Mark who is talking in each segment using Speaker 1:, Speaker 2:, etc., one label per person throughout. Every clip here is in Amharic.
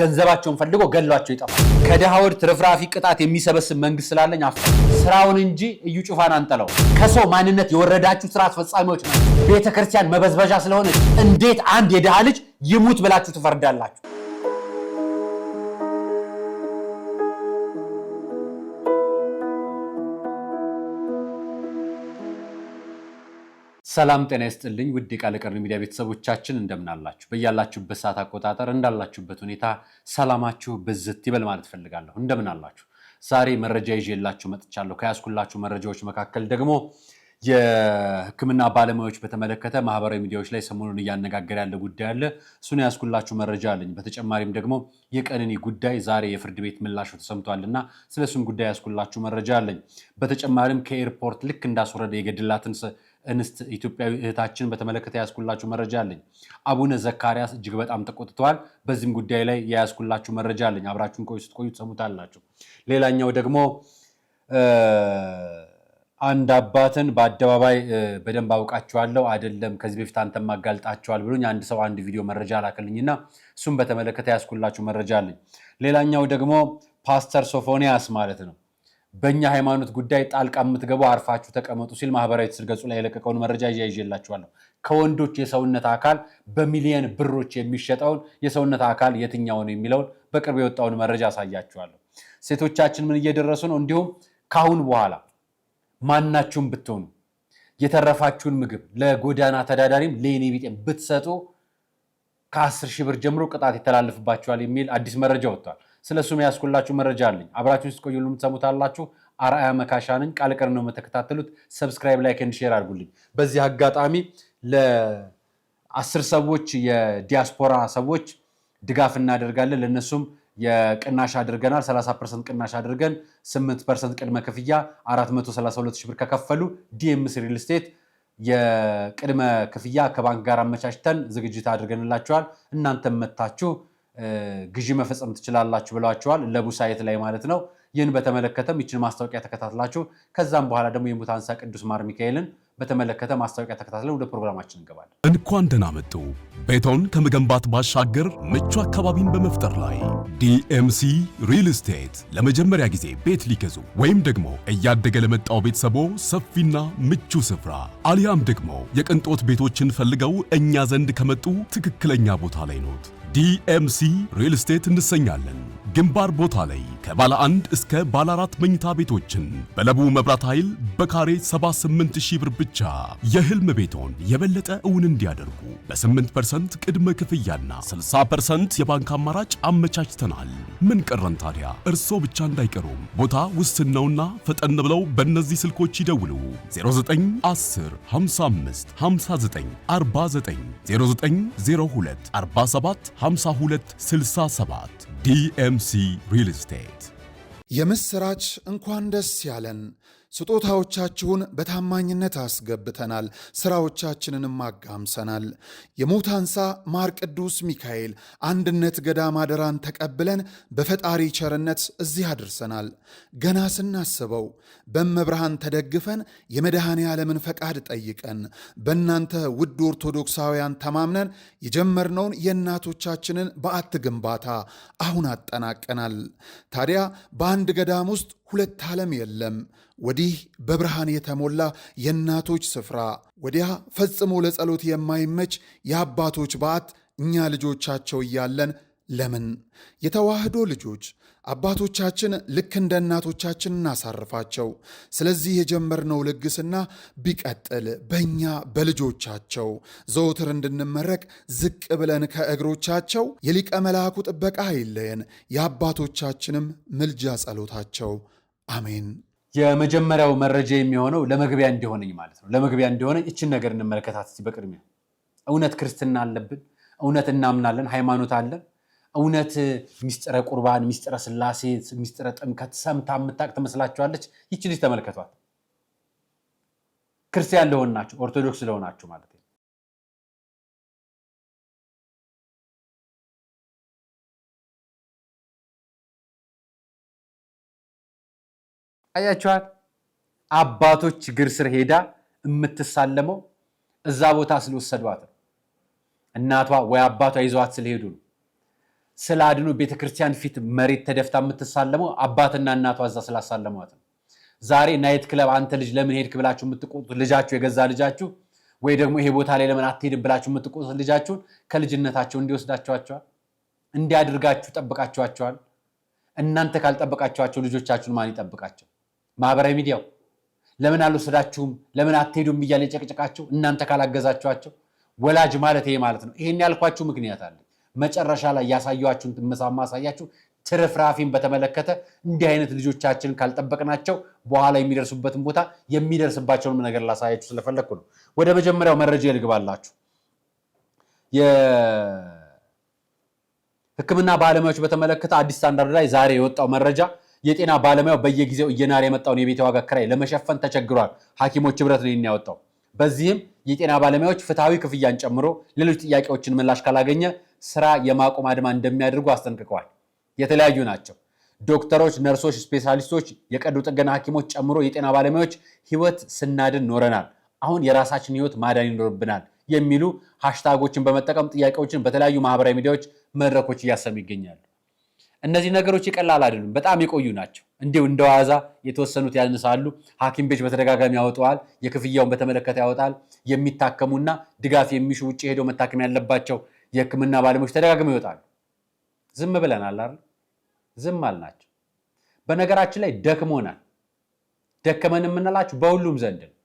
Speaker 1: ገንዘባቸውን ፈልጎ ገሏቸው ይጠፋል። ከደሃወድ ትርፍራፊ ቅጣት የሚሰበስብ መንግስት ስላለኝ ስራውን እንጂ እዩ ጩፋን አንጠለው። ከሰው ማንነት የወረዳችሁ ስራ አስፈጻሚዎች ናችሁ። ቤተክርስቲያን መበዝበዣ ስለሆነ እንዴት አንድ የደሃ ልጅ ይሙት ብላችሁ ትፈርዳላችሁ? ሰላም ጤና ይስጥልኝ ውድ የቃል ቀር ሚዲያ ቤተሰቦቻችን እንደምን አላችሁ? በእያላችሁበት ሰዓት አቆጣጠር እንዳላችሁበት ሁኔታ ሰላማችሁ ብዝት ይበል ማለት ፈልጋለሁ። እንደምን አላችሁ? ዛሬ መረጃ ይዤላችሁ መጥቻለሁ። ከያስኩላችሁ መረጃዎች መካከል ደግሞ የሕክምና ባለሙያዎች በተመለከተ ማህበራዊ ሚዲያዎች ላይ ሰሞኑን እያነጋገረ ያለ ጉዳይ አለ። እሱን ያስኩላችሁ መረጃ አለኝ። በተጨማሪም ደግሞ የቀነኒ ጉዳይ ዛሬ የፍርድ ቤት ምላሹ ተሰምቷልና ስለሱም ጉዳይ ያስኩላችሁ መረጃ አለኝ። በተጨማሪም ከኤርፖርት ልክ እንዳስወረደ የገድላትን እንስት ኢትዮጵያዊ እህታችን በተመለከተ ያስኩላችሁ መረጃ አለኝ። አቡነ ዘካርያስ እጅግ በጣም ተቆጥተዋል። በዚህም ጉዳይ ላይ ያስኩላችሁ መረጃ አለኝ። አብራችሁን ስትቆዩ ትሰሙታላችሁ። ሌላኛው ደግሞ አንድ አባትን በአደባባይ በደንብ አውቃቸዋለሁ አይደለም ከዚህ በፊት አንተም አጋልጣቸዋል ብሎኝ አንድ ሰው አንድ ቪዲዮ መረጃ ላከልኝና እሱም በተመለከተ ያስኩላችሁ መረጃ አለኝ። ሌላኛው ደግሞ ፓስተር ሶፎንያስ ማለት ነው በእኛ ሃይማኖት ጉዳይ ጣልቃ የምትገቡ አርፋችሁ ተቀመጡ ሲል ማህበራዊ ትስስር ገጹ ላይ የለቀቀውን መረጃ ይዤላችኋለሁ። ከወንዶች የሰውነት አካል በሚሊየን ብሮች የሚሸጠውን የሰውነት አካል የትኛው ነው የሚለውን በቅርብ የወጣውን መረጃ አሳያችኋለሁ። ሴቶቻችን ምን እየደረሱ ነው? እንዲሁም ካሁን በኋላ ማናችሁም ብትሆኑ የተረፋችሁን ምግብ ለጎዳና ተዳዳሪም ለኔ ቢጤም ብትሰጡ ከ10,000 ብር ጀምሮ ቅጣት ይተላለፍባችኋል የሚል አዲስ መረጃ ወጥቷል። ስለሱም ያስኩላችሁ መረጃ አለኝ። አብራችሁን ስትቆዩ የምትሰሙታላችሁ። አርአያ መካሻንን ቃል ቀር ነው የምትከታተሉት። ሰብስክራይብ፣ ላይክ ኤንድ ሼር አድርጉልኝ። በዚህ አጋጣሚ ለ10 ሰዎች የዲያስፖራ ሰዎች ድጋፍ እናደርጋለን። ለነሱም የቅናሽ አድርገናል። 30% ቅናሽ አድርገን 8% ቅድመ ክፍያ 432,000 ብር ከከፈሉ ዲኤምሲ ሪል ስቴት የቅድመ ክፍያ ከባንክ ጋር አመቻችተን ዝግጅት አድርገንላችኋል። እናንተም መታችሁ ግዢ መፈጸም ትችላላችሁ ብለዋቸዋል። ለቡሳይት ላይ ማለት ነው። ይህን በተመለከተም ይችን ማስታወቂያ ተከታትላችሁ ከዛም በኋላ ደግሞ የሙታንሳ ቅዱስ ማር ሚካኤልን በተመለከተ ማስታወቂያ ተከታትለን ወደ ፕሮግራማችን እንገባለን።
Speaker 2: እንኳን ደህና መጡ። ቤቶን ከመገንባት ባሻገር ምቹ አካባቢን በመፍጠር ላይ ዲኤምሲ ሪል ስቴት ለመጀመሪያ ጊዜ ቤት ሊገዙ ወይም ደግሞ እያደገ ለመጣው ቤተሰቦ ሰፊና ምቹ ስፍራ አሊያም ደግሞ የቅንጦት ቤቶችን ፈልገው እኛ ዘንድ ከመጡ ትክክለኛ ቦታ ላይ ኖት። ዲኤምሲ ሪል ስቴት እንሰኛለን። ግንባር ቦታ ላይ ከባለ 1 እስከ ባለ 4 መኝታ ቤቶችን በለቡ መብራት ኃይል በካሬ 78,000 ብር ብቻ የህልም ቤቶን የበለጠ እውን እንዲያደርጉ በ8% ቅድመ ክፍያና 60% የባንክ አማራጭ አመቻችተናል። ምን ቀረን ታዲያ? እርሶ ብቻ እንዳይቀሩም ቦታ ውስን ነውና ፈጠን ብለው በእነዚህ ስልኮች ይደውሉ። 0910 55 59 49 0902 47 52 67 ዲኤምሲ ሪል ስቴት።
Speaker 3: የምስራች! እንኳን ደስ ያለን። ስጦታዎቻችሁን በታማኝነት አስገብተናል፣ ስራዎቻችንንም አጋምሰናል። የሙታንሳ ማር ቅዱስ ሚካኤል አንድነት ገዳም አደራን ተቀብለን በፈጣሪ ቸርነት እዚህ አድርሰናል። ገና ስናስበው በመብርሃን ተደግፈን የመድኃኔ ዓለምን ፈቃድ ጠይቀን በእናንተ ውድ ኦርቶዶክሳውያን ተማምነን የጀመርነውን የእናቶቻችንን በዓት ግንባታ አሁን አጠናቀናል። ታዲያ በአንድ ገዳም ውስጥ 2 ዓለም የለም። ወዲህ በብርሃን የተሞላ የእናቶች ስፍራ፣ ወዲያ ፈጽሞ ለጸሎት የማይመች የአባቶች በዓት። እኛ ልጆቻቸው እያለን ለምን የተዋህዶ ልጆች አባቶቻችን ልክ እንደ እናቶቻችን እናሳርፋቸው? ስለዚህ የጀመርነው ልግስና ቢቀጥል በእኛ በልጆቻቸው ዘውትር እንድንመረቅ ዝቅ ብለን ከእግሮቻቸው የሊቀ መልአኩ ጥበቃ አይለየን፣ የአባቶቻችንም ምልጃ ጸሎታቸው አሜን።
Speaker 1: የመጀመሪያው መረጃ የሚሆነው ለመግቢያ እንዲሆነኝ ማለት ነው። ለመግቢያ እንዲሆነኝ እችን ነገር እንመለከታት እስቲ። በቅድሚያ እውነት ክርስትና አለብን? እውነት እናምናለን? ሃይማኖት አለን? እውነት ሚስጥረ ቁርባን፣ ሚስጥረ ስላሴ፣ ሚስጥረ ጥምቀት ሰምታ የምታውቅ ትመስላችኋለች? ይች ልጅ ተመልከቷት። ክርስቲያን ለሆናችሁ ኦርቶዶክስ ለሆናችሁ ማለት ነው። አያችኋት? አባቶች እግር ስር ሄዳ የምትሳለመው እዛ ቦታ ስለወሰዷት ነው። እናቷ ወይ አባቷ ይዘዋት ስለሄዱ ነው። ስላድኑ ቤተክርስቲያን ፊት መሬት ተደፍታ የምትሳለመው አባትና እናቷ እዛ ስላሳለሟት ነው። ዛሬ ናይት ክለብ አንተ ልጅ ለምን ሄድክ ብላችሁ የምትቆጡት ልጃችሁ የገዛ ልጃችሁ ወይ ደግሞ ይሄ ቦታ ላይ ለምን አትሄድም ብላችሁ የምትቆጡት ልጃችሁን ከልጅነታቸው እንዲወስዳቸዋል እንዲያድርጋችሁ ጠብቃቸዋል። እናንተ ካልጠበቃቸዋቸው ልጆቻችሁን ማን ይጠብቃቸው? ማህበራዊ ሚዲያው ለምን አልወሰዳችሁም ለምን አትሄዱም እያለ ጨቅጨቃቸው እናንተ ካላገዛቸዋቸው። ወላጅ ማለት ይሄ ማለት ነው። ይሄን ያልኳችሁ ምክንያት አለ። መጨረሻ ላይ ያሳያችሁን ማሳያችሁ ትርፍራፊን በተመለከተ እንዲህ አይነት ልጆቻችንን ካልጠበቅናቸው በኋላ የሚደርሱበትን ቦታ የሚደርስባቸውን ነገር ላሳያችሁ ስለፈለኩ ነው። ወደ መጀመሪያው መረጃ ልግባላችሁ። የሕክምና ባለሙያዎች በተመለከተ አዲስ ስታንዳርድ ላይ ዛሬ የወጣው መረጃ የጤና ባለሙያው በየጊዜው እየናረ የመጣውን የቤት ዋጋ ክራይ ለመሸፈን ተቸግሯል። ሐኪሞች ህብረት ነው ያወጣው። በዚህም የጤና ባለሙያዎች ፍትሃዊ ክፍያን ጨምሮ ሌሎች ጥያቄዎችን ምላሽ ካላገኘ ስራ የማቆም አድማ እንደሚያደርጉ አስጠንቅቀዋል። የተለያዩ ናቸው። ዶክተሮች፣ ነርሶች፣ ስፔሻሊስቶች፣ የቀዶ ጥገና ሐኪሞች ጨምሮ የጤና ባለሙያዎች ህይወት ስናድን ኖረናል፣ አሁን የራሳችን ህይወት ማዳን ይኖርብናል የሚሉ ሃሽታጎችን በመጠቀም ጥያቄዎችን በተለያዩ ማህበራዊ ሚዲያዎች መድረኮች እያሰሙ ይገኛሉ። እነዚህ ነገሮች ይቀላል አይደሉም፣ በጣም የቆዩ ናቸው። እንዲሁ እንደዋዛ የተወሰኑት ያነሳሉ። ሐኪም ቤት በተደጋጋሚ ያወጣዋል። የክፍያውን በተመለከተ ያወጣል። የሚታከሙና ድጋፍ የሚሹ ውጭ ሄደው መታከም ያለባቸው የህክምና ባለሙያዎች ተደጋግመው ይወጣሉ። ዝም ብለናል አይደል? ዝም አልናቸው። በነገራችን ላይ ደክሞናል። ደከመን የምንላችሁ በሁሉም ዘንድ ነው።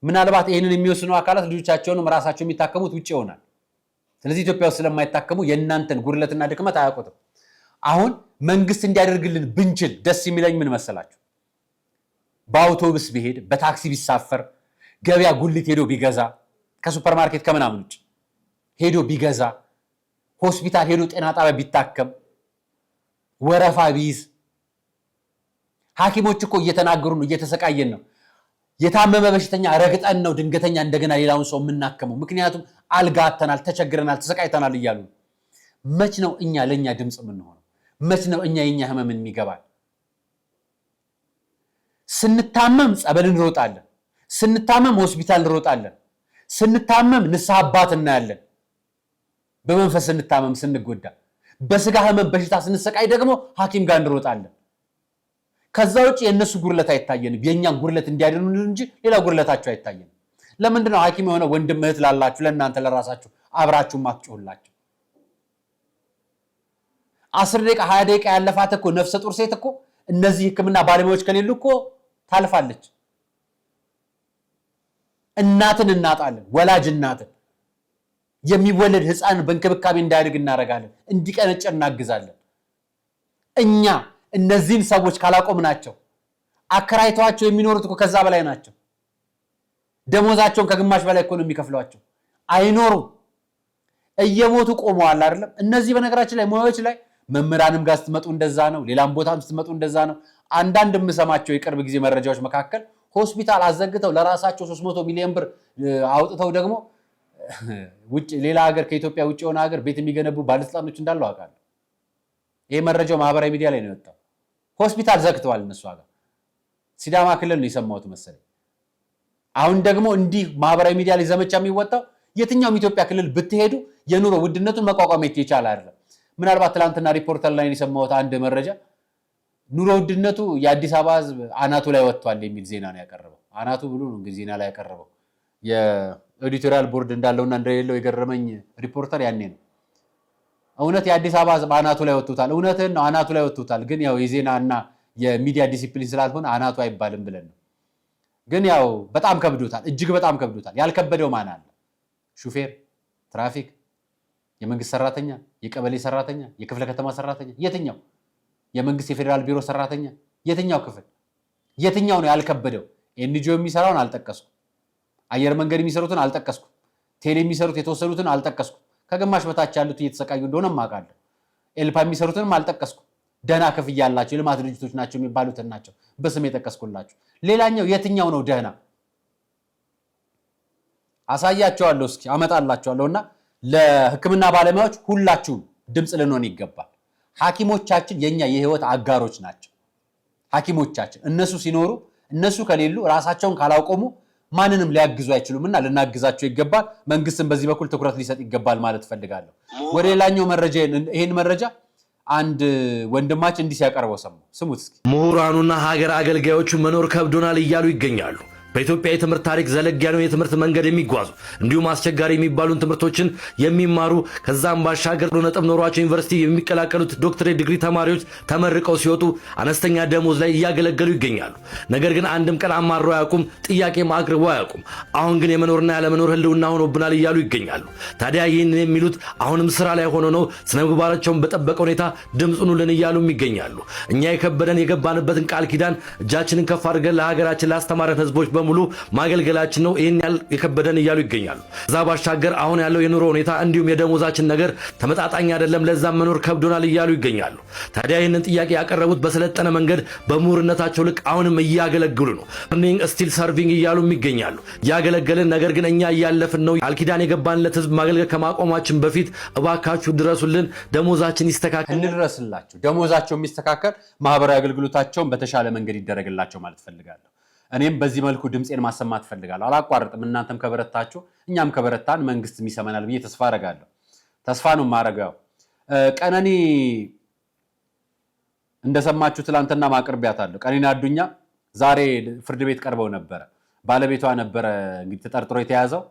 Speaker 1: ምናልባት ይህንን የሚወስኑ አካላት ልጆቻቸውንም ራሳቸው የሚታከሙት ውጭ ይሆናል። ስለዚህ ኢትዮጵያ ውስጥ ስለማይታከሙ የእናንተን ጉድለትና ድክመት አያውቁትም። አሁን መንግስት እንዲያደርግልን ብንችል ደስ የሚለኝ ምን መሰላችሁ? በአውቶቡስ ቢሄድ፣ በታክሲ ቢሳፈር፣ ገበያ ጉሊት ሄዶ ቢገዛ፣ ከሱፐርማርኬት ከምናምን ውጭ ሄዶ ቢገዛ፣ ሆስፒታል ሄዶ ጤና ጣቢያ ቢታከም፣ ወረፋ ቢይዝ። ሐኪሞች እኮ እየተናገሩ ነው፣ እየተሰቃየን ነው። የታመመ በሽተኛ ረግጠን ነው ድንገተኛ እንደገና ሌላውን ሰው የምናከመው። ምክንያቱም አልጋተናል፣ ተቸግረናል፣ ተሰቃይተናል እያሉ። መች ነው እኛ ለእኛ ድምፅ የምንሆነው? መች ነው እኛ የኛ ህመም የሚገባል? ስንታመም ጸበል እንሮጣለን፣ ስንታመም ሆስፒታል እንሮጣለን፣ ስንታመም ንስሐ አባት እናያለን። በመንፈስ ስንታመም ስንጎዳ፣ በስጋ ህመም በሽታ ስንሰቃይ ደግሞ ሐኪም ጋር እንሮጣለን። ከዛ ውጭ የእነሱ ጉድለት አይታየንም። የእኛን ጉድለት እንዲያድኑልን እንጂ ሌላ ጉድለታቸው አይታየንም። ለምንድነው ሐኪም የሆነ ወንድም እህት ላላችሁ ለእናንተ ለራሳችሁ አብራችሁ ማትጮህላችሁ? 10 ደቂቃ 20 ደቂቃ ያለፋት እኮ ነፍሰ ጡር ሴት እኮ እነዚህ ህክምና ባለሙያዎች ከሌሉ እኮ ታልፋለች። እናትን እናጣለን፣ ወላጅ እናትን። የሚወለድ ህፃን በእንክብካቤ እንዳያድግ እናደርጋለን፣ እንዲቀነጨር እናግዛለን። እኛ እነዚህን ሰዎች ካላቆምናቸው አከራይተዋቸው የሚኖሩት እኮ ከዛ በላይ ናቸው። ደሞዛቸውን ከግማሽ በላይ እኮ ነው የሚከፍሏቸው። አይኖሩም፣ እየሞቱ ቆመዋል አይደለም። እነዚህ በነገራችን ላይ ሙያዎች ላይ መምህራንም ጋር ስትመጡ እንደዛ ነው፣ ሌላም ቦታም ስትመጡ እንደዛ ነው። አንዳንድ የምሰማቸው የቅርብ ጊዜ መረጃዎች መካከል ሆስፒታል አዘግተው ለራሳቸው 300 ሚሊዮን ብር አውጥተው ደግሞ ውጭ ሌላ ሀገር ከኢትዮጵያ ውጭ የሆነ ሀገር ቤት የሚገነቡ ባለስልጣኖች እንዳለው አውቃለሁ። ይሄ መረጃው ማህበራዊ ሚዲያ ላይ ነው የወጣው። ሆስፒታል ዘግተዋል እነሱ ሀገር። ሲዳማ ክልል ነው የሰማሁት መሰለኝ። አሁን ደግሞ እንዲህ ማህበራዊ ሚዲያ ላይ ዘመቻ የሚወጣው የትኛውም ኢትዮጵያ ክልል ብትሄዱ የኑሮ ውድነቱን መቋቋም ይቻላል አይደለም። ምናልባት ትላንትና ሪፖርተር ላይ የሰማሁት አንድ መረጃ ኑሮ ውድነቱ የአዲስ አበባ ህዝብ አናቱ ላይ ወጥቷል የሚል ዜና ነው ያቀረበው። አናቱ ብሎ ነው እንግዲህ ዜና ላይ ያቀረበው። የኤዲቶሪያል ቦርድ እንዳለውና እንደሌለው የገረመኝ ሪፖርተር ያኔ ነው። እውነት የአዲስ አበባ ህዝብ አናቱ ላይ ወጥቷል። እውነትህን ነው፣ አናቱ ላይ ወጥቷል። ግን ያው የዜናና የሚዲያ ዲሲፕሊን ስላልሆነ አናቱ አይባልም ብለን ነው። ግን ያው በጣም ከብዶታል፣ እጅግ በጣም ከብዶታል። ያልከበደው ማን አለ? ሹፌር፣ ትራፊክ፣ የመንግስት ሰራተኛ፣ የቀበሌ ሰራተኛ፣ የክፍለ ከተማ ሰራተኛ፣ የትኛው የመንግስት የፌዴራል ቢሮ ሰራተኛ፣ የትኛው ክፍል የትኛው ነው ያልከበደው? ኤንጂኦ የሚሰራውን አልጠቀስኩም። አየር መንገድ የሚሰሩትን አልጠቀስኩም። ቴሌ የሚሰሩት የተወሰኑትን አልጠቀስኩም። ከግማሽ በታች ያሉት እየተሰቃዩ እንደሆነ ማውቃለሁ። ኤልፓ የሚሰሩትንም አልጠቀስኩም። ደህና ክፍያ ያላቸው የልማት ድርጅቶች ናቸው የሚባሉትን ናቸው በስም የጠቀስኩላችሁ። ሌላኛው የትኛው ነው ደህና? አሳያቸዋለሁ፣ እስኪ አመጣላቸዋለሁና ለህክምና ባለሙያዎች ሁላችሁም ድምፅ ልንሆን ይገባል። ሐኪሞቻችን የኛ የህይወት አጋሮች ናቸው። ሐኪሞቻችን እነሱ ሲኖሩ እነሱ ከሌሉ ራሳቸውን ካላቆሙ ማንንም ሊያግዙ አይችሉምና ልናግዛቸው ይገባል። መንግስትን በዚህ በኩል ትኩረት ሊሰጥ ይገባል ማለት ፈልጋለሁ። ወደ ሌላኛው መረጃ ይሄን መረጃ አንድ ወንድማችን እንዲህ ሲያቀርበው ስሙት እስኪ።
Speaker 4: ምሁራኑና ሀገር አገልጋዮቹ መኖር ከብዶናል እያሉ ይገኛሉ። በኢትዮጵያ የትምህርት ታሪክ ዘለግ ያለው የትምህርት መንገድ የሚጓዙ እንዲሁም አስቸጋሪ የሚባሉን ትምህርቶችን የሚማሩ ከዛም ባሻገር ነጥብ ኖሯቸው ዩኒቨርሲቲ የሚቀላቀሉት ዶክትሬት ዲግሪ ተማሪዎች ተመርቀው ሲወጡ አነስተኛ ደሞዝ ላይ እያገለገሉ ይገኛሉ። ነገር ግን አንድም ቀን አማረው አያውቁም፣ ጥያቄም አቅርበው አያውቁም። አሁን ግን የመኖርና ያለመኖር ህልውና ሆኖብናል እያሉ ይገኛሉ። ታዲያ ይህን የሚሉት አሁንም ስራ ላይ ሆኖ ነው። ስነ ምግባራቸውን በጠበቀ ሁኔታ ድምፁን ሁሉን እያሉም ይገኛሉ። እኛ የከበደን የገባንበትን ቃል ኪዳን እጃችንን ከፍ አድርገን ለሀገራችን ላስተማረን ህዝቦች በሙሉ ማገልገላችን ነው ይሄን ያህል የከበደን እያሉ ይገኛሉ። እዛ ባሻገር አሁን ያለው የኑሮ ሁኔታ እንዲሁም የደሞዛችን ነገር ተመጣጣኝ አይደለም፣ ለዛም መኖር ከብዶናል እያሉ ይገኛሉ። ታዲያ ይህንን ጥያቄ ያቀረቡት በሰለጠነ መንገድ በምሁርነታቸው ልክ አሁንም እያገለግሉ ነው። ርኒንግ ስቲል ሰርቪንግ እያሉም ይገኛሉ። ያገለገልን ነገር ግን እኛ እያለፍን ነው። አልኪዳን የገባንለት ህዝብ ማገልገል ከማቆማችን በፊት እባካችሁ ድረሱልን፣ ደሞዛችን ይስተካከል፣
Speaker 1: እንድረስላቸው፣ ደሞዛቸው የሚስተካከል ማህበራዊ አገልግሎታቸውን በተሻለ መንገድ ይደረግላቸው ማለት ፈልጋለሁ። እኔም በዚህ መልኩ ድምጼን ማሰማት ፈልጋለሁ። አላቋርጥም። እናንተም ከበረታችሁ እኛም ከበረታን መንግስት ይሰማናል ብዬ ተስፋ አደርጋለሁ። ተስፋ ነው ማረጋው። ቀነኒ እንደሰማችሁ ትላንትና ማቅርቢያታለሁ። ቀነኒ አዱኛ ዛሬ ፍርድ ቤት ቀርበው ነበረ። ባለቤቷ ነበረ እንግዲህ ተጠርጥሮ የተያዘው።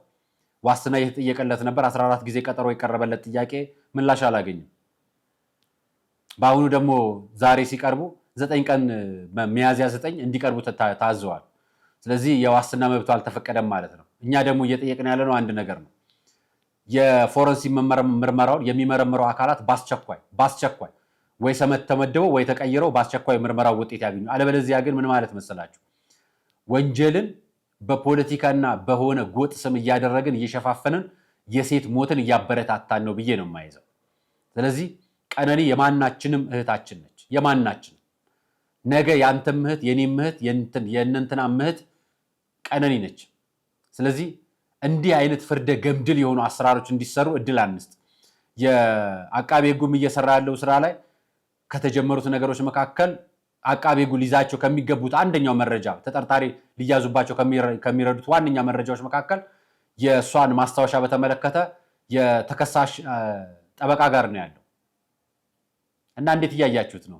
Speaker 1: ዋስትና እየተጠየቀለት ነበር። 14 ጊዜ ቀጠሮ የቀረበለት ጥያቄ ምላሽ አላገኘም። በአሁኑ ደግሞ ዛሬ ሲቀርቡ 9 ቀን ሚያዝያ 9 እንዲቀርቡ ታዘዋል። ስለዚህ የዋስትና መብቱ አልተፈቀደም ማለት ነው። እኛ ደግሞ እየጠየቅን ያለነው አንድ ነገር ነው። የፎረንሲክ ምርመራውን የሚመረምረው አካላት በአስቸኳይ ወይ ሰመት ተመደበው ወይ ተቀይረው በአስቸኳይ ምርመራው ውጤት ያገኙ። አለበለዚያ ግን ምን ማለት መሰላችሁ? ወንጀልን በፖለቲካና በሆነ ጎጥ ስም እያደረግን እየሸፋፈንን የሴት ሞትን እያበረታታን ነው ብዬ ነው የማይዘው። ስለዚህ ቀነኒ የማናችንም እህታችን ነች። የማናችን ነገ ያንተም እህት የኔም እህት የእነንትና እህት ቀነኒ ነች። ስለዚህ እንዲህ አይነት ፍርደ ገምድል የሆኑ አሰራሮች እንዲሰሩ እድል አንስጥ። የአቃቤ ሕጉም እየሰራ ያለው ስራ ላይ ከተጀመሩት ነገሮች መካከል አቃቤ ሕጉ ሊይዛቸው ከሚገቡት አንደኛው መረጃ ተጠርጣሪ ሊያዙባቸው ከሚረዱት ዋነኛ መረጃዎች መካከል የእሷን ማስታወሻ በተመለከተ የተከሳሽ ጠበቃ ጋር ነው ያለው እና እንዴት እያያችሁት ነው?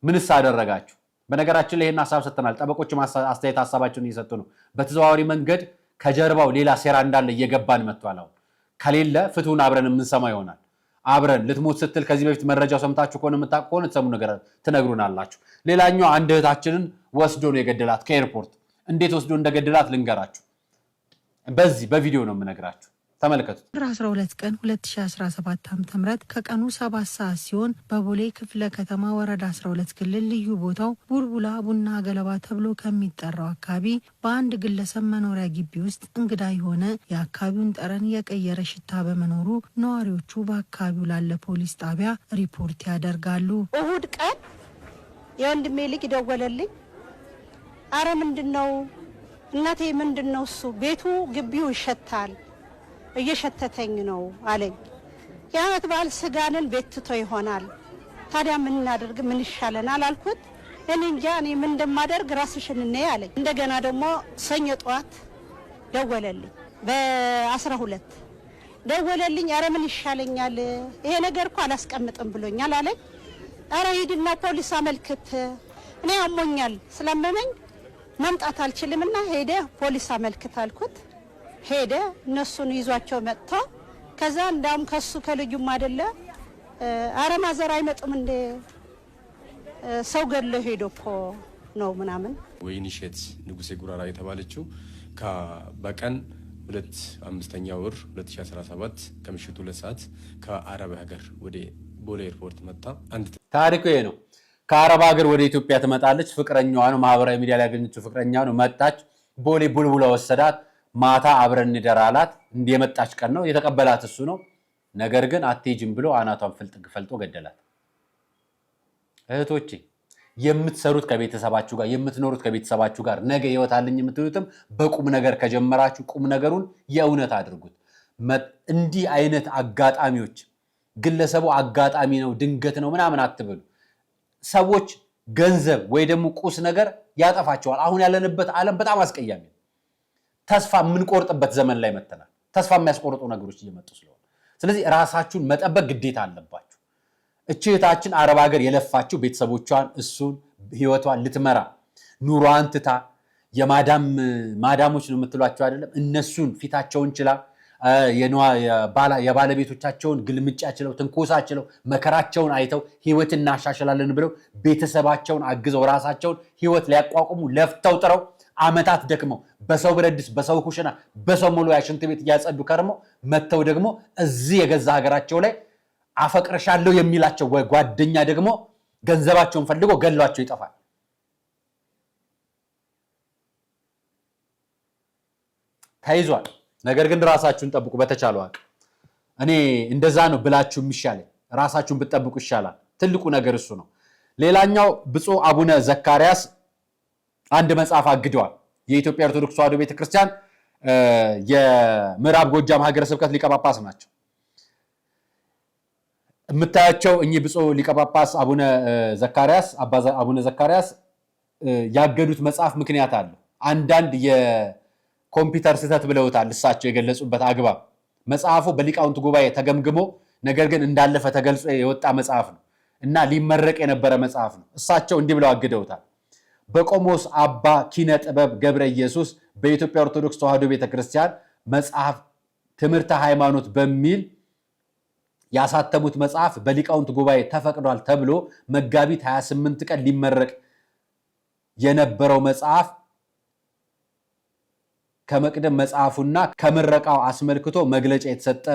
Speaker 1: ምንስ አደረጋችሁ? በነገራችን ላይ ይሄን ሐሳብ ሰጥተናል። ጠበቆችም አስተያየት ሐሳባቸውን እየሰጡ ነው። በተዘዋዋሪ መንገድ ከጀርባው ሌላ ሴራ እንዳለ እየገባን መጥቷል። አሁን ከሌለ ፍትሁን አብረን የምንሰማ ይሆናል። አብረን ልትሞት ስትል ከዚህ በፊት መረጃው ሰምታችሁ ከሆነ የምታውቁ ከሆነ ተሰሙ ነገር ትነግሩናላችሁ። ሌላኛው አንድ እህታችንን ወስዶ ነው የገደላት ከኤርፖርት። እንዴት ወስዶ እንደገደላት ልንገራችሁ። በቪዲዮ ነው የምነግራችሁ። ተመልከቱት።
Speaker 5: 12 ቀን 2017 ዓ.ም ከቀኑ 7 ሰዓት ሲሆን በቦሌ ክፍለ ከተማ ወረዳ 12 ክልል ልዩ ቦታው ቡልቡላ ቡና ገለባ ተብሎ ከሚጠራው አካባቢ በአንድ ግለሰብ መኖሪያ ግቢ ውስጥ እንግዳ የሆነ የአካባቢውን ጠረን የቀየረ ሽታ በመኖሩ ነዋሪዎቹ በአካባቢው ላለ ፖሊስ ጣቢያ ሪፖርት ያደርጋሉ።
Speaker 6: እሁድ ቀን የወንድሜ ልጅ ደወለልኝ። አረ ምንድነው እናቴ፣ ምንድነው እሱ? ቤቱ ግቢው ይሸታል፣ እየሸተተኝ ነው አለኝ። የዓመት በዓል ስጋንን ቤት ትቶ ይሆናል። ታዲያ ምን እናደርግ? ምን ይሻለናል አልኩት። እኔ እንጃ፣ እኔ ምን እንደማደርግ ራስሽን ነይ አለኝ። እንደገና ደግሞ ሰኞ ጠዋት ደወለልኝ። በ12 ደወለልኝ። አረ ምን ይሻለኛል? ይሄ ነገር እኮ አላስቀምጥም ብሎኛል አለኝ። አረ ሂድና ፖሊስ አመልክት፣ እኔ አሞኛል፣ ስለመመኝ መምጣት አልችልምና ሄደ ፖሊስ አመልክት አልኩት። ሄደ። እነሱን ይዟቸው መጥቶ ከዛ እንዳም ከሱ ከልጁም አይደለ አረ ማዘር አይመጡም እንደ ሰው ገለ ሄዶ እኮ ነው ምናምን።
Speaker 7: ወይንሸት ንጉሴ ጉራራ የተባለችው በቀን 5ኛ ወር 2017 ከምሽቱ 2 ሰዓት ከአረብ ሀገር ወደ ቦሌ ኤርፖርት መጣ።
Speaker 1: ታሪኩ ይሄ ነው። ከአረብ ሀገር ወደ ኢትዮጵያ ትመጣለች። ፍቅረኛዋ ነው፣ ማህበራዊ ሚዲያ ላይ ያገኘችው ፍቅረኛዋ ነው። መጣች። ቦሌ ቡልቡላ ወሰዳት። ማታ አብረን እንደራላት። እንደመጣች ቀን ነው የተቀበላት እሱ ነው። ነገር ግን አትሄጂም ብሎ አናቷን ፈልጦ ገደላት። እህቶቼ የምትሰሩት ከቤተሰባችሁ ጋር የምትኖሩት ከቤተሰባችሁ ጋር ነገ ህይወት አለኝ የምትሉትም በቁም ነገር ከጀመራችሁ ቁም ነገሩን የእውነት አድርጉት። እንዲህ አይነት አጋጣሚዎች ግለሰቡ አጋጣሚ ነው ድንገት ነው ምናምን አትበሉ። ሰዎች ገንዘብ ወይ ደግሞ ቁስ ነገር ያጠፋቸዋል። አሁን ያለንበት ዓለም በጣም አስቀያሚ ነው። ተስፋ የምንቆርጥበት ዘመን ላይ መተናል። ተስፋ የሚያስቆርጡ ነገሮች እየመጡ ስለሆነ ስለዚህ ራሳችሁን መጠበቅ ግዴታ አለባችሁ። እህታችን አረብ ሀገር የለፋችሁ ቤተሰቦቿን እሱን ህይወቷን ልትመራ ኑሯን ትታ ማዳሞች ነው የምትሏቸው አይደለም እነሱን ፊታቸውን ችላ የባለቤቶቻቸውን ግልምጫ ችለው ትንኮሳ ችለው መከራቸውን አይተው ህይወትን እናሻሽላለን ብለው ቤተሰባቸውን አግዘው ራሳቸውን ህይወት ሊያቋቁሙ ለፍተው ጥረው አመታት ደክመው በሰው ብረድስ በሰው ኩሽና በሰው ሙሉ ያሽንት ቤት እያጸዱ ከርመው መተው ደግሞ እዚህ የገዛ ሀገራቸው ላይ አፈቅርሻለሁ የሚላቸው ጓደኛ ደግሞ ገንዘባቸውን ፈልጎ ገሏቸው ይጠፋል። ተይዟል። ነገር ግን ራሳችሁን ጠብቁ በተቻለው አቅም። እኔ እንደዛ ነው ብላችሁ የሚሻለው ራሳችሁን ብትጠብቁ ይሻላል። ትልቁ ነገር እሱ ነው። ሌላኛው ብፁዕ አቡነ ዘካርያስ አንድ መጽሐፍ አግደዋል። የኢትዮጵያ ኦርቶዶክስ ተዋሕዶ ቤተክርስቲያን የምዕራብ ጎጃም ሀገረ ስብከት ሊቀ ጳጳስ ናቸው። የምታያቸው እኚህ ብፁዕ ሊቀ ጳጳስ አቡነ ዘካርያስ ያገዱት መጽሐፍ ምክንያት አለው። አንዳንድ የኮምፒውተር ስህተት ብለውታል እሳቸው የገለጹበት አግባብ። መጽሐፉ በሊቃውንት ጉባኤ ተገምግሞ ነገር ግን እንዳለፈ ተገልጾ የወጣ መጽሐፍ ነው እና ሊመረቅ የነበረ መጽሐፍ ነው። እሳቸው እንዲህ ብለው አግደውታል። በቆሞስ አባ ኪነ ጥበብ ገብረ ኢየሱስ በኢትዮጵያ ኦርቶዶክስ ተዋሕዶ ቤተክርስቲያን መጽሐፍ ትምህርተ ሃይማኖት በሚል ያሳተሙት መጽሐፍ በሊቃውንት ጉባኤ ተፈቅዷል ተብሎ መጋቢት 28 ቀን ሊመረቅ የነበረው መጽሐፍ ከመቅደም መጽሐፉና ከምረቃው አስመልክቶ መግለጫ የተሰጠ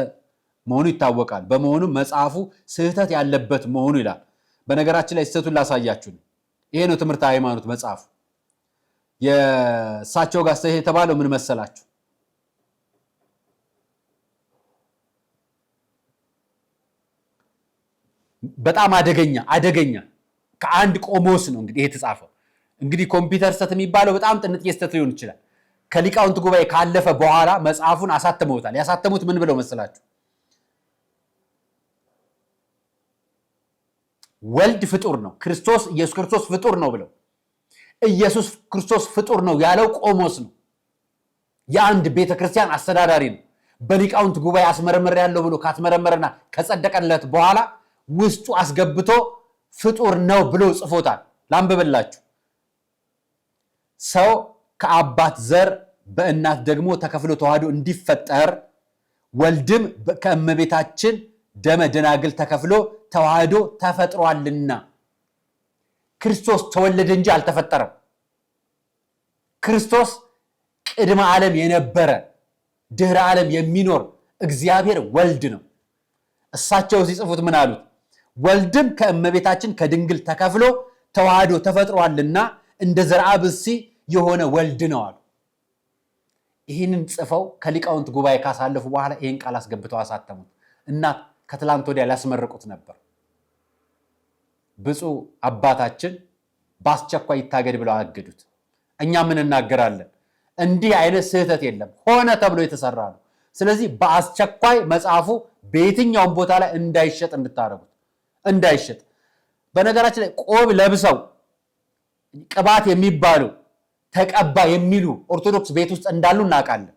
Speaker 1: መሆኑ ይታወቃል። በመሆኑም መጽሐፉ ስህተት ያለበት መሆኑ ይላል። በነገራችን ላይ ስህተቱን ላሳያችሁ። ይሄ ነው ትምህርተ ሃይማኖት መጽሐፉ። የእሳቸው ጋር ስህተት የተባለው ምን መሰላችሁ? በጣም አደገኛ ከአንድ ቆሞስ ነው እንግዲህ ይሄ የተጻፈው። እንግዲህ ኮምፒውተር ስህተት የሚባለው በጣም ጥንጥዬ ስህተት ሊሆን ይችላል። ከሊቃውንት ጉባኤ ካለፈ በኋላ መጽሐፉን አሳተመውታል። ያሳተሙት ምን ብለው መሰላችሁ? ወልድ ፍጡር ነው፣ ኢየሱስ ክርስቶስ ፍጡር ነው ብለው። ኢየሱስ ክርስቶስ ፍጡር ነው ያለው ቆሞስ ነው፣ የአንድ ቤተክርስቲያን አስተዳዳሪ ነው። በሊቃውንት ጉባኤ አስመረመር ያለው ብሎ ካስመረመረና ከጸደቀለት በኋላ ውስጡ አስገብቶ ፍጡር ነው ብሎ ጽፎታል። ላንብብላችሁ። ሰው ከአባት ዘር በእናት ደግሞ ተከፍሎ ተዋህዶ እንዲፈጠር ወልድም ከእመቤታችን ደመ ደናግል ተከፍሎ ተዋህዶ ተፈጥሯልና። ክርስቶስ ተወለደ እንጂ አልተፈጠረም። ክርስቶስ ቅድመ ዓለም የነበረ ድህረ ዓለም የሚኖር እግዚአብሔር ወልድ ነው። እሳቸው ሲጽፉት ምን አሉት? ወልድም ከእመቤታችን ከድንግል ተከፍሎ ተዋህዶ ተፈጥሯልና እንደ ዘርአ ብእሲ የሆነ ወልድ ነው አሉ። ይህንን ጽፈው ከሊቃውንት ጉባኤ ካሳለፉ በኋላ ይህን ቃል አስገብተው አሳተሙት እና ከትላንት ወዲያ ሊያስመርቁት ነበር። ብፁዕ አባታችን በአስቸኳይ ይታገድ ብለው አገዱት። እኛ ምን እናገራለን? እንዲህ አይነት ስህተት የለም፣ ሆነ ተብሎ የተሰራ ነው። ስለዚህ በአስቸኳይ መጽሐፉ በየትኛውም ቦታ ላይ እንዳይሸጥ እንድታረጉት። እንዳይሸጥ በነገራችን ላይ ቆብ ለብሰው ቅባት የሚባሉ ተቀባ የሚሉ ኦርቶዶክስ ቤት ውስጥ እንዳሉ እናውቃለን።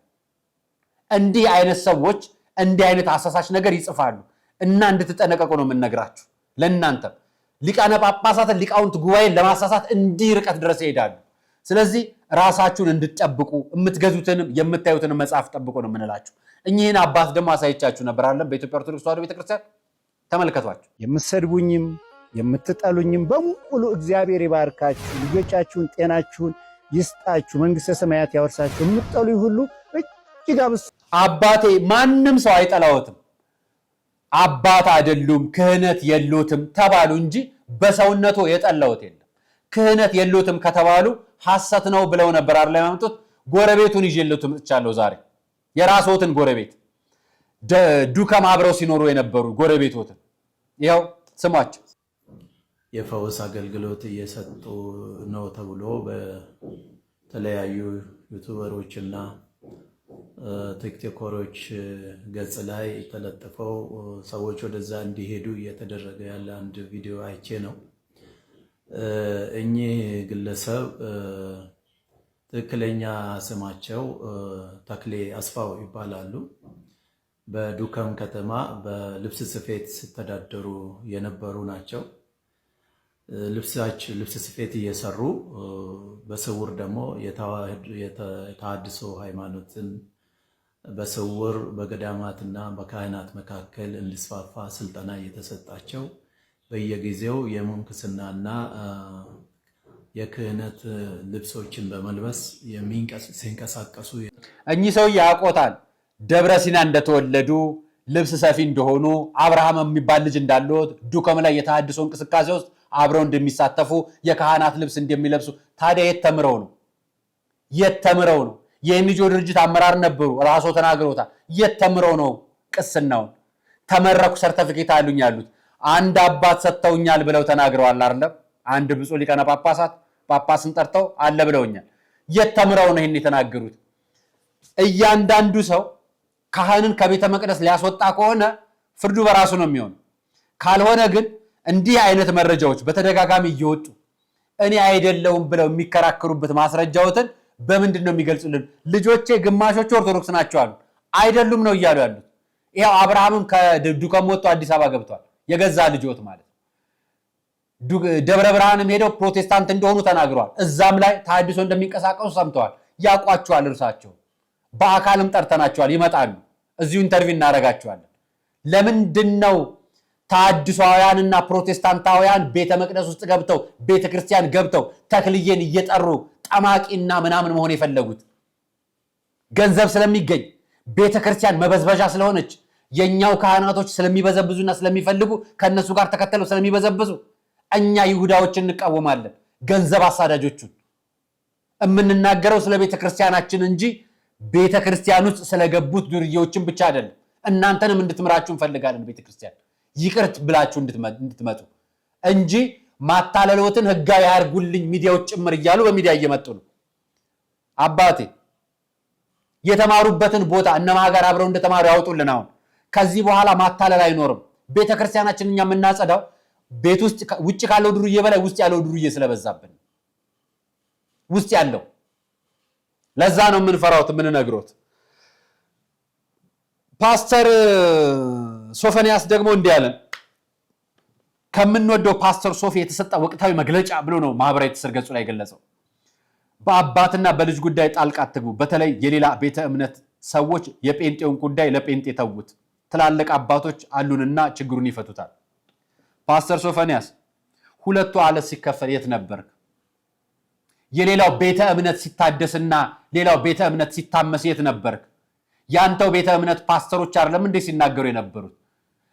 Speaker 1: እንዲህ አይነት ሰዎች እንዲህ አይነት አሳሳች ነገር ይጽፋሉ እና እንድትጠነቀቁ ነው የምንነግራችሁ። ለእናንተ ሊቃነ ጳጳሳትን ሊቃውንት ጉባኤን ለማሳሳት እንዲህ ርቀት ድረስ ይሄዳሉ። ስለዚህ ራሳችሁን እንድትጠብቁ የምትገዙትንም የምታዩትንም መጽሐፍ ጠብቁ ነው የምንላችሁ። እኚህን አባት ደግሞ አሳይቻችሁ ነበር አለን በኢትዮጵያ ኦርቶዶክስ ተዋሕዶ ቤተክርስቲያን። ተመልከቷቸው።
Speaker 8: የምትሰድቡኝም የምትጠሉኝም በሙሉ እግዚአብሔር ይባርካችሁ፣ ልጆቻችሁን ጤናችሁን ይስጣችሁ፣ መንግስተ ሰማያት ያወርሳችሁ። የምትጠሉኝ ሁሉ እጅግ አብስ
Speaker 1: አባቴ ማንም ሰው አይጠላዎትም፣ አባት አይደሉም፣ ክህነት የሎትም ተባሉ እንጂ በሰውነቱ የጠላዎት የለም። ክህነት የሎትም ከተባሉ ሐሰት ነው ብለው ነበር አይደል ያመጡት። ጎረቤቱን ይዤልዎት መጥቻለሁ ዛሬ። የራስዎትን ጎረቤት ዱከም አብረው ሲኖሩ የነበሩ ጎረቤቶትን ይኸው ስሟቸው።
Speaker 9: የፈውስ አገልግሎት እየሰጡ ነው ተብሎ በተለያዩ ዩቱበሮች እና ቲክቶከሮች ገጽ ላይ ተለጥፈው ሰዎች ወደዛ እንዲሄዱ እየተደረገ ያለ አንድ ቪዲዮ አይቼ ነው። እኚህ ግለሰብ ትክክለኛ ስማቸው ተክሌ አስፋው ይባላሉ። በዱከም ከተማ በልብስ ስፌት ሲተዳደሩ የነበሩ ናቸው። ልብስ ስፌት እየሰሩ በስውር ደግሞ የተሐድሶ ሃይማኖትን በስውር በገዳማትና በካህናት መካከል እንዲስፋፋ ስልጠና እየተሰጣቸው በየጊዜው የምንኩስናና የክህነት ልብሶችን በመልበስ ሲንቀሳቀሱ
Speaker 1: እኚህ ሰው ያውቆታል። ደብረ ሲና እንደተወለዱ ልብስ ሰፊ እንደሆኑ አብርሃም የሚባል ልጅ እንዳሉት ዱከም ላይ የተሐድሶ እንቅስቃሴ ውስጥ አብረው እንደሚሳተፉ የካህናት ልብስ እንደሚለብሱ ታዲያ የተምረው ነው የኤንጂኦ ድርጅት አመራር ነበሩ። ራሶ ተናግረውታል። የተምረው ነው ቅስናውን ተመረኩ ሰርተፊኬት አሉኝ ያሉት አንድ አባት ሰጥተውኛል ብለው ተናግረዋል አይደል? አንድ ብፁዕ ሊቃነ ጳጳስን ጠርተው አለ ብለውኛል። የተምረው ነው ይሄን የተናገሩት። እያንዳንዱ ሰው ካህንን ከቤተ መቅደስ ሊያስወጣ ከሆነ ፍርዱ በራሱ ነው የሚሆነው። ካልሆነ ግን እንዲህ አይነት መረጃዎች በተደጋጋሚ እየወጡ እኔ አይደለሁም ብለው የሚከራከሩበት ማስረጃዎትን በምንድን ነው የሚገልጹልን? ልጆቼ ግማሾቹ ኦርቶዶክስ ናቸው አሉ። አይደሉም ነው እያሉ ያሉት። ይሄው አብርሃምም ከዱከም ወጥቶ አዲስ አበባ ገብቷል። የገዛ ልጆት ማለት ደብረ ብርሃንም ሄደው ፕሮቴስታንት እንደሆኑ ተናግረዋል። እዛም ላይ ተሐድሶ እንደሚንቀሳቀሱ ሰምተዋል። ያውቋቸዋል። እርሳቸው በአካልም ጠርተናቸዋል። ይመጣሉ። እዚሁ ኢንተርቪው እናደርጋቸዋለን። ለምንድነው ተሐድሶአውያንና ፕሮቴስታንታውያን ቤተ መቅደስ ውስጥ ገብተው ቤተ ክርስቲያን ገብተው ተክልዬን እየጠሩ ጠማቂና ምናምን መሆን የፈለጉት? ገንዘብ ስለሚገኝ ቤተ ክርስቲያን መበዝበዣ ስለሆነች የኛው ካህናቶች ስለሚበዘብዙና ስለሚፈልጉ ከነሱ ጋር ተከተለው ስለሚበዘብዙ እኛ ይሁዳዎችን እንቃወማለን። ገንዘብ አሳዳጆቹን የምንናገረው ስለ ቤተ ክርስቲያናችን እንጂ ቤተ ክርስቲያን ውስጥ ስለገቡት ዱርዬዎችን ብቻ አይደለም። እናንተንም እንድትምራችሁ እንፈልጋለን። ቤተ ክርስቲያን ይቅርት ብላችሁ እንድትመጡ እንጂ ማታለሎትን ህጋዊ ያርጉልኝ ሚዲያዎች ጭምር እያሉ በሚዲያ እየመጡ ነው። አባቴ የተማሩበትን ቦታ እነማ ጋር አብረው እንደተማሩ ያውጡልን። አሁን ከዚህ በኋላ ማታለል አይኖርም። ቤተ ክርስቲያናችን እኛ የምናጸዳው ቤት ውስጥ ውጭ ካለው ዱርዬ በላይ ውስጥ ያለው ዱርዬ ስለበዛብን ውስጥ ያለው ለዛ ነው የምንፈራውት የምንነግሮት። ፓስተር ሶፎንያስ ደግሞ እንዲህ አለን። ከምንወደው ፓስተር ሶፊ የተሰጠ ወቅታዊ መግለጫ ብሎ ነው ማህበራዊ ትስስር ገጹ ላይ ገለጸው። በአባትና በልጅ ጉዳይ ጣልቃ አትግቡ። በተለይ የሌላ ቤተ እምነት ሰዎች የጴንጤውን ጉዳይ ለጴንጤ ተውት። ትላልቅ አባቶች አሉንና ችግሩን ይፈቱታል። ፓስተር ሶፎንያስ ሁለቱ ዓለት ሲከፈል የት ነበርክ? የሌላው ቤተ እምነት ሲታደስና ሌላው ቤተ እምነት ሲታመስ የት ነበርክ? ያንተው ቤተ እምነት ፓስተሮች አይደለም እንዴ ሲናገሩ የነበሩት?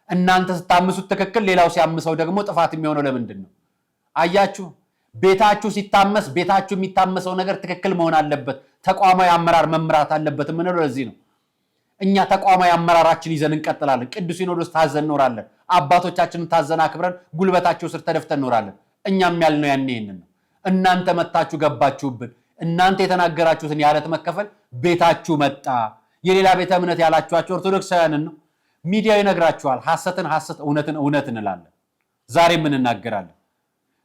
Speaker 1: እናንተ ስታምሱት ትክክል፣ ሌላው ሲያምሰው ደግሞ ጥፋት የሚሆነው ለምንድን ነው? አያችሁ፣ ቤታችሁ ሲታመስ ቤታችሁ የሚታመሰው ነገር ትክክል መሆን አለበት። ተቋማዊ አመራር መምራት አለበት የምንለው ለዚህ ነው። እኛ ተቋማዊ አመራራችን ይዘን እንቀጥላለን። ቅዱስ ሲኖዶስ ታዘን እንኖራለን። አባቶቻችንን ታዘን አክብረን ጉልበታቸው ስር ተደፍተን እንኖራለን። እኛም ያልነው ያን ይሄንን ነው። እናንተ መታችሁ ገባችሁብን። እናንተ የተናገራችሁትን ያለት መከፈል ቤታችሁ መጣ። የሌላ ቤተ እምነት ያላችኋቸው ኦርቶዶክሳውያንን ነው። ሚዲያው ይነግራችኋል። ሐሰትን ሐሰት፣ እውነትን እውነት እንላለን። ዛሬም እንናገራለን።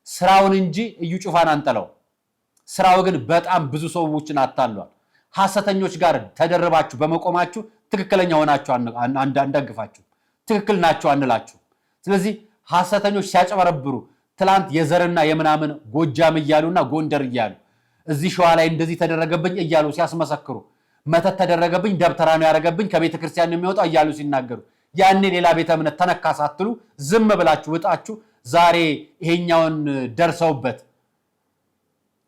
Speaker 1: ስራውን እንጂ እዩ ጩፋን አንጠላው። ስራው ግን በጣም ብዙ ሰዎችን አታሏል። ሐሰተኞች ጋር ተደረባችሁ በመቆማችሁ ትክክለኛ ሆናችሁ አንደግፋችሁ፣ ትክክል ናችሁ አንላችሁ። ስለዚህ ሐሰተኞች ሲያጨበረብሩ ትላንት የዘርና የምናምን ጎጃም እያሉና ጎንደር እያሉ እዚህ ሸዋ ላይ እንደዚህ ተደረገብኝ እያሉ ሲያስመሰክሩ፣ መተት ተደረገብኝ ደብተራ ነው ያደረገብኝ ከቤተ ክርስቲያን ነው የሚወጣው እያሉ ሲናገሩ፣ ያኔ ሌላ ቤተ እምነት ተነካ ሳትሉ ዝም ብላችሁ ወጣችሁ። ዛሬ ይሄኛውን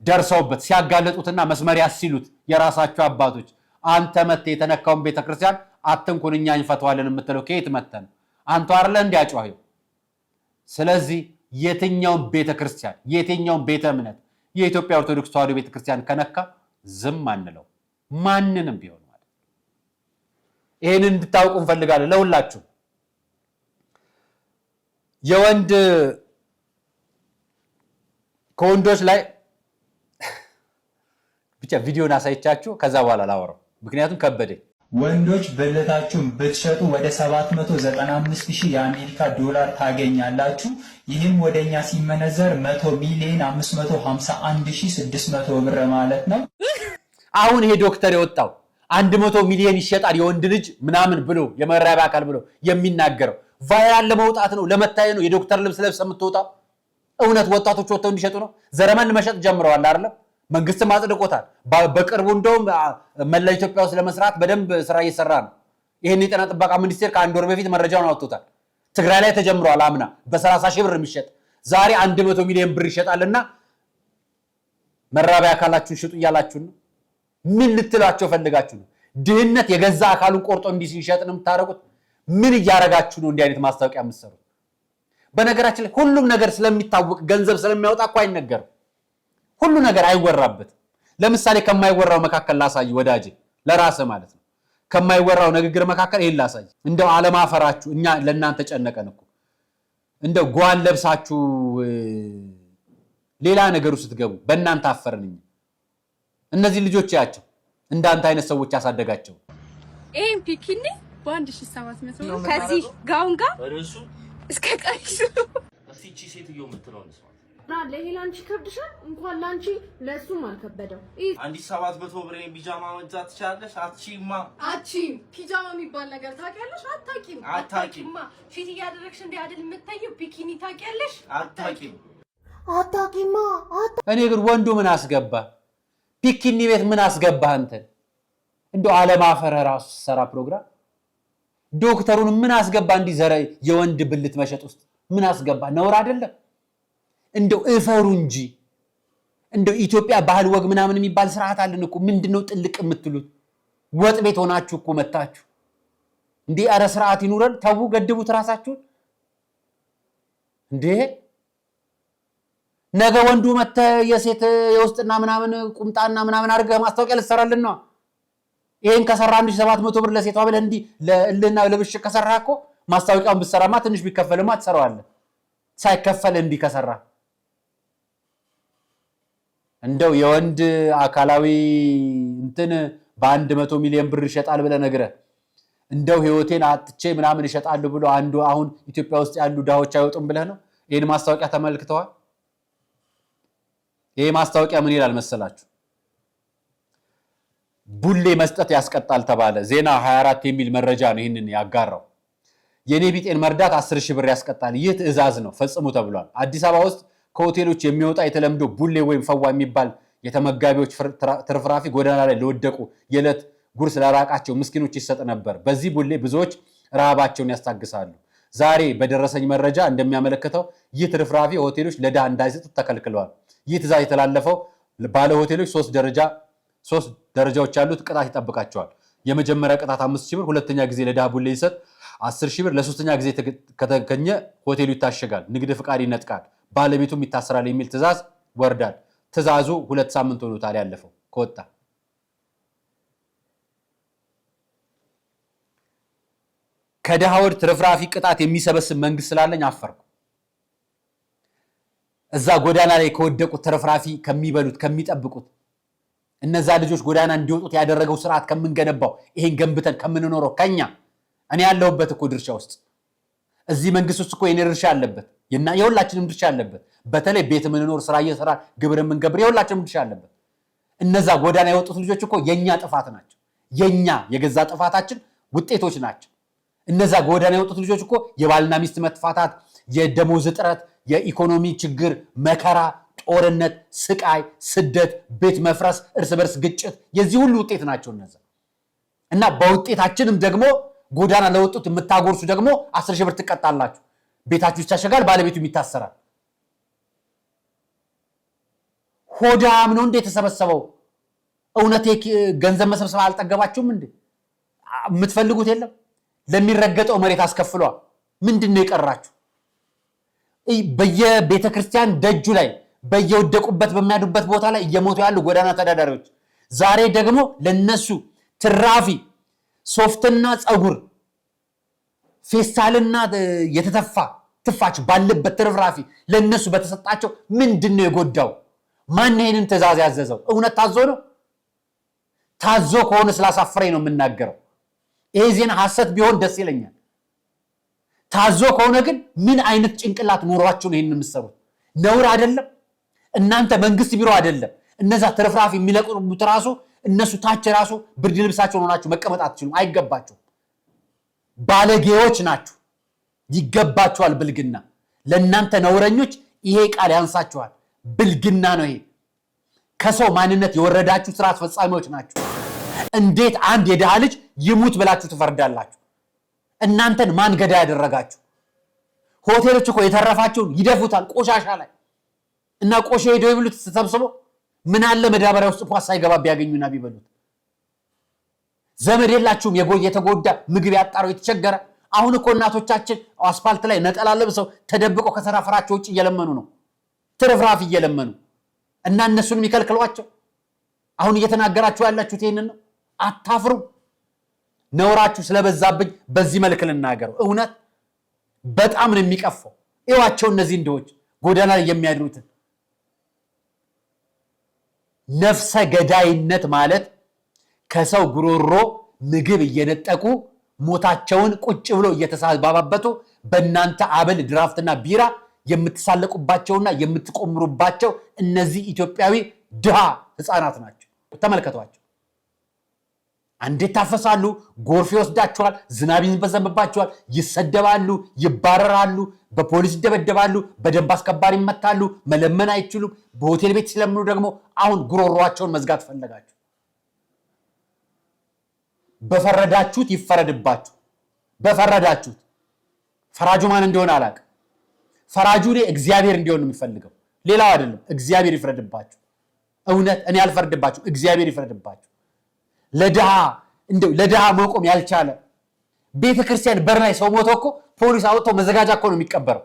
Speaker 1: ደርሰውበት ሲያጋለጡትና መስመር ያሲሉት የራሳቸው አባቶች አንተ መተ የተነካውን ቤተክርስቲያን አትንኩን እኛ እንፈተዋለን የምትለው ከየት መተን? አንተ አይደለ እንዲያጫዋዩ። ስለዚህ የትኛውን ቤተክርስቲያን የትኛውን ቤተ እምነት የኢትዮጵያ ኦርቶዶክስ ተዋሕዶ ቤተክርስቲያን ከነካ ዝም አንለው፣ ማንንም ቢሆን ማለት። ይሄንን እንድታውቁ እንፈልጋለን ለሁላችሁ። የወንድ ከወንዶች ላይ ብቻ ቪዲዮን አሳይቻችሁ ከዛ በኋላ ላወራው፣ ምክንያቱም ከበደኝ።
Speaker 10: ወንዶች ብልታችሁን ብትሸጡ ወደ 795,000 የአሜሪካ ዶላር ታገኛላችሁ። ይህም ወደኛ ሲመነዘር 100,551,600 ብር ማለት ነው።
Speaker 1: አሁን ይሄ ዶክተር የወጣው 100 ሚሊዮን ይሸጣል የወንድ ልጅ ምናምን ብሎ የመራቢያ አካል ብሎ የሚናገረው ቫይራል ለመውጣት ነው ለመታየ ነው የዶክተር ልብስ ለብሰ የምትወጣው እውነት ወጣቶች ወጥተው እንዲሸጡ ነው ዘረመን መሸጥ ጀምረዋል አይደል መንግስት ማጽደቆታል በቅርቡ እንደውም መላ ኢትዮጵያ ውስጥ ለመስራት በደንብ ስራ እየሰራ ነው ይሄን የጤና ጥበቃ ሚኒስቴር ከአንድ ወር በፊት መረጃውን አውጥቶታል ትግራይ ላይ ተጀምሯል አምና በ30 ሺህ ብር የሚሸጥ ዛሬ 100 ሚሊዮን ብር ይሸጣልና መራቢያ አካላችሁን ሽጡ እያላችሁ ነው ምን ልትላቸው ፈልጋችሁ ነው ድህነት የገዛ አካሉን ቆርጦ እንዲህ ሲሸጥ ነው የምታረጉት ምን እያረጋችሁ ነው እንዲህ አይነት ማስታወቂያ የምትሰሩት በነገራችን ላይ ሁሉም ነገር ስለሚታወቅ ገንዘብ ስለሚያወጣ እኮ አይነገርም ሁሉ ነገር አይወራበት ለምሳሌ ከማይወራው መካከል ላሳይ ወዳጄ ለራስ ማለት ነው ከማይወራው ንግግር መካከል ይሄን ላሳይ እንደው አለማፈራችሁ እኛ ለእናንተ ጨነቀን እኮ እንደው ጓን ለብሳችሁ ሌላ ነገር ውስጥ ትገቡ በእናንተ አፈርን እነዚህ ልጆች ያቸው እንዳንተ አይነት ሰዎች ያሳደጋቸው
Speaker 11: ፒኪኒ በ1700 ነው ከዚህ ጋውን ጋር እርሱ እስከ ቀሪሱ
Speaker 4: እቺ ሴትዮ የምትለው ነው
Speaker 11: ለሄላንቺ ከብድሻል እንኳን ላንቺ ለሱም አልከበደው
Speaker 4: 1700 ብር ቢጃማ መግዛት ትችላለሽ አቺም
Speaker 11: ፒጃማ የሚባል ነገር ታውቂያለሽ አታቂም ፊት እያደረግሽ እንደ አይደል የምታየው ቢኪኒ ታውቂያለሽ
Speaker 6: አታቂማ
Speaker 1: እኔ ግን ወንዱ ምን አስገባ ቢኪኒ ቤት ምን አስገባ አንተ እንደው አለማፈረ ራሱ ሰራ ፕሮግራም ዶክተሩን ምን አስገባ እንዲ ዘረ የወንድ ብልት መሸጥ ውስጥ ምን አስገባ ነውር አይደለም እንደው እፈሩ እንጂ እንደው ኢትዮጵያ ባህል ወግ ምናምን የሚባል ስርዓት አለን እኮ ምንድነው ጥልቅ የምትሉት ወጥ ቤት ሆናችሁ እኮ መጣችሁ እንዴ አረ ስርዓት ይኑረን ተው ገድቡት ራሳችሁን እንዴ ነገ ወንዱ መተ የሴት የውስጥና ምናምን ቁምጣና ምናምን አርገ ማስታወቂያ ልትሰራልን ነው ይሄን ከሰራ 1700 ብር ለሴቷ ብለ እንዲ ለእልና ለብሽ ከሰራኮ ማስታወቂያውን ብትሰራማ ትንሽ ቢከፈልማ ትሰራዋለህ ሳይከፈል እንዲ ከሰራ እንደው የወንድ አካላዊ እንትን በ100 ሚሊዮን ብር ይሸጣል ብለ ነገረ እንደው ህይወቴን አጥቼ ምናምን ይሸጣሉ ብሎ አንዱ አሁን ኢትዮጵያ ውስጥ ያሉ ዳዎች አይወጡም ብለ ነው ይሄን ማስታወቂያ ተመልክተዋል ይሄ ማስታወቂያ ምን ይላል መሰላችሁ ቡሌ መስጠት ያስቀጣል ተባለ ዜና 24 የሚል መረጃ ነው ይሄንን ያጋራው የኔ ቢጤን መርዳት 10,000 ብር ያስቀጣል ይህ ትዕዛዝ ነው ፈጽሙ ተብሏል አዲስ አበባ ውስጥ ከሆቴሎች የሚወጣ የተለምዶ ቡሌ ወይም ፈዋ የሚባል የተመጋቢዎች ትርፍራፊ ጎዳና ላይ ለወደቁ የለት ጉርስ ለራቃቸው ምስኪኖች ይሰጥ ነበር በዚህ ቡሌ ብዙዎች ረሃባቸውን ያስታግሳሉ ዛሬ በደረሰኝ መረጃ እንደሚያመለክተው ይህ ትርፍራፊ ሆቴሎች ለዳህ እንዳይሰጡ ተከልክለዋል ይህ ትዕዛዝ የተላለፈው ባለ ሆቴሎች 3 ደረጃዎች ያሉት ቅጣት ይጠብቃቸዋል የመጀመሪያ ቅጣት 5,000 ብር ሁለተኛ ጊዜ ለዳህ ቡሌ ይሰጥ 10,000 ብር ለሶስተኛ ጊዜ ከተገኘ ሆቴሉ ይታሸጋል ንግድ ፍቃድ ይነጥቃል ባለቤቱም ይታሰራል የሚል ትዕዛዝ ወርዳል ትዕዛዙ 2 ሳምንት ሆኖታል ያለፈው ከወጣ ከደሃውድ ትርፍራፊ ቅጣት የሚሰበስብ መንግስት ስላለኝ አፈርኩ እዛ ጎዳና ላይ ከወደቁት ትርፍራፊ ከሚበሉት ከሚጠብቁት እነዛ ልጆች ጎዳና እንዲወጡት ያደረገው ስርዓት ከምንገነባው ይሄን ገንብተን ከምንኖረው ከኛ እኔ ያለሁበት እኮ ድርሻ ውስጥ እዚህ መንግስት ውስጥ እኮ የኔ ድርሻ አለበት የሁላችንም ድርሻ አለበት በተለይ ቤት ምንኖር ስራ እየሰራ ግብር ምንገብር የሁላችንም ድርሻ አለበት እነዛ ጎዳና የወጡት ልጆች እኮ የኛ ጥፋት ናቸው የኛ የገዛ ጥፋታችን ውጤቶች ናቸው እነዛ ጎዳና የወጡት ልጆች እኮ የባልና ሚስት መጥፋታት የደሞዝ እጥረት የኢኮኖሚ ችግር መከራ ጦርነት ስቃይ ስደት ቤት መፍረስ እርስ በርስ ግጭት የዚህ ሁሉ ውጤት ናቸው እነዛ እና በውጤታችንም ደግሞ ጎዳና ለወጡት የምታጎርሱ ደግሞ 10,000 ብር ትቀጣላችሁ ቤታችሁ ይታሸጋል ባለቤቱም ይታሰራል ሆዳም ነው እንዴ ተሰበሰበው እውነቴ ገንዘብ መሰብሰብ አልጠገባችሁም እንዴ የምትፈልጉት የለም ለሚረገጠው መሬት አስከፍሏ ምንድነው የቀራችሁ በየቤተክርስቲያን ደጁ ላይ በየወደቁበት በሚያዱበት ቦታ ላይ እየሞቱ ያሉ ጎዳና ተዳዳሪዎች ዛሬ ደግሞ ለነሱ ትራፊ ሶፍትና ጸጉር ፌስታልና የተተፋ ትፋች ባለበት ትርፍራፊ ለነሱ በተሰጣቸው ምንድነው የጎዳው ማን ይሄንን ትዕዛዝ ያዘዘው እውነት ታዞ ነው ታዞ ከሆነ ስላሳፈረኝ ነው የምናገረው ይሄ ዜና ሐሰት ቢሆን ደስ ይለኛል ታዞ ከሆነ ግን ምን አይነት ጭንቅላት ኖሯችሁ ነው ይሄንን የምትሰሩት ነውር አይደለም እናንተ መንግስት ቢሮ አይደለም እነዛ ትርፍራፊ የሚለቁት ራሱ እነሱ ታች ራሱ ብርድ ልብሳቸውን ሆናችሁ መቀመጥ አትችሉም፣ አይገባችሁም። ባለጌዎች ናችሁ፣ ይገባችኋል ብልግና። ለእናንተ ነውረኞች ይሄ ቃል ያንሳችኋል። ብልግና ነው ይሄ። ከሰው ማንነት የወረዳችሁ ስራ አስፈጻሚዎች ናችሁ። እንዴት አንድ የድሃ ልጅ ይሙት ብላችሁ ትፈርዳላችሁ? እናንተን ማን ገዳ ያደረጋችሁ? ሆቴሎች እኮ የተረፋቸውን ይደፉታል ቆሻሻ ላይ እና ቆሻ ሄደው ይብሉት ተሰብስበው። ምን አለ መዳበሪያ ውስጥ እንኳን ሳይገባ ቢያገኙና ቢበሉት። ዘመድ የላችሁም የተጎዳ ምግብ ያጣረው የተቸገረ። አሁን እኮ እናቶቻችን አስፋልት ላይ ነጠላ ለብሰው ተደብቀው ከሰራፈራቸው ውጭ እየለመኑ ነው፣ ትርፍራፊ እየለመኑ እና እነሱንም ይከልክሏቸው። አሁን እየተናገራችሁ ያላችሁት ይሄንን ነው። አታፍሩም? ነውራችሁ ስለበዛብኝ በዚህ መልክ ልናገረው። እውነት በጣም ነው የሚቀፈው። እዩዋቸው እነዚህ እንደዎች ጎዳና ላይ የሚያድሩትን። ነፍሰ ገዳይነት ማለት ከሰው ጉሮሮ ምግብ እየነጠቁ ሞታቸውን ቁጭ ብሎ እየተሳባባበቱ በእናንተ አበል ድራፍትና ቢራ የምትሳለቁባቸውና የምትቆምሩባቸው እነዚህ ኢትዮጵያዊ ድሃ ህፃናት ናቸው። ተመልከቷቸው። አንዴ ታፈሳሉ፣ ጎርፍ ይወስዳቸዋል፣ ዝናብ ይዘንብባቸዋል፣ ይሰደባሉ፣ ይባረራሉ፣ በፖሊስ ይደበደባሉ፣ በደንብ አስከባሪ ይመታሉ፣ መለመን አይችሉም። በሆቴል ቤት ሲለምኑ ደግሞ አሁን ጉሮሯቸውን መዝጋት ፈለጋችሁ። በፈረዳችሁት ይፈረድባችሁ። በፈረዳችሁት። ፈራጁ ማን እንደሆነ አላውቅም። ፈራጁ እግዚአብሔር እንዲሆን ነው የሚፈልገው፣ ሌላው አይደለም። እግዚአብሔር ይፍረድባችሁ። እውነት እኔ አልፈርድባችሁ፣ እግዚአብሔር ይፍረድባችሁ። ለድሃ መቆም ያልቻለ ቤተክርስቲያን በር ላይ ሰው ሞቶ እኮ ፖሊስ አውጥቶ መዘጋጃ እኮ ነው የሚቀበረው።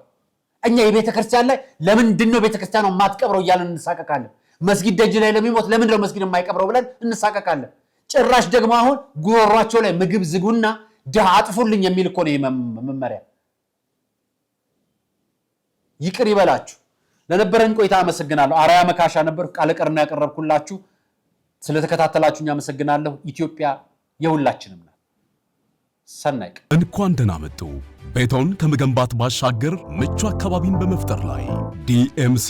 Speaker 1: እኛ የቤተክርስቲያን ላይ ለምንድን ነው ቤተክርስቲያኗ የማትቀብረው እያለን እንሳቀቃለን። መስጊድ ደጅ ላይ ለሚሞት ለምንድን ነው መስጊድ የማይቀብረው ብለን እንሳቀቃለን። ጭራሽ ደግሞ አሁን ጉሮሯቸው ላይ ምግብ ዝጉና ድሃ አጥፉልኝ የሚል እኮ ነው መመሪያ። ይቅር ይበላችሁ። ለነበረን ቆይታ አመሰግናለሁ። አርአያ መካሻ ነበር ቃለ ቀርና ያቀረብኩላችሁ። ስለተከታተላችሁኝ አመሰግናለሁ። ኢትዮጵያ የሁላችንም ናት። ሰናይ
Speaker 2: እንኳን ደህና መጡ። ቤቶን ከመገንባት ባሻገር ምቹ አካባቢን በመፍጠር ላይ ዲኤምሲ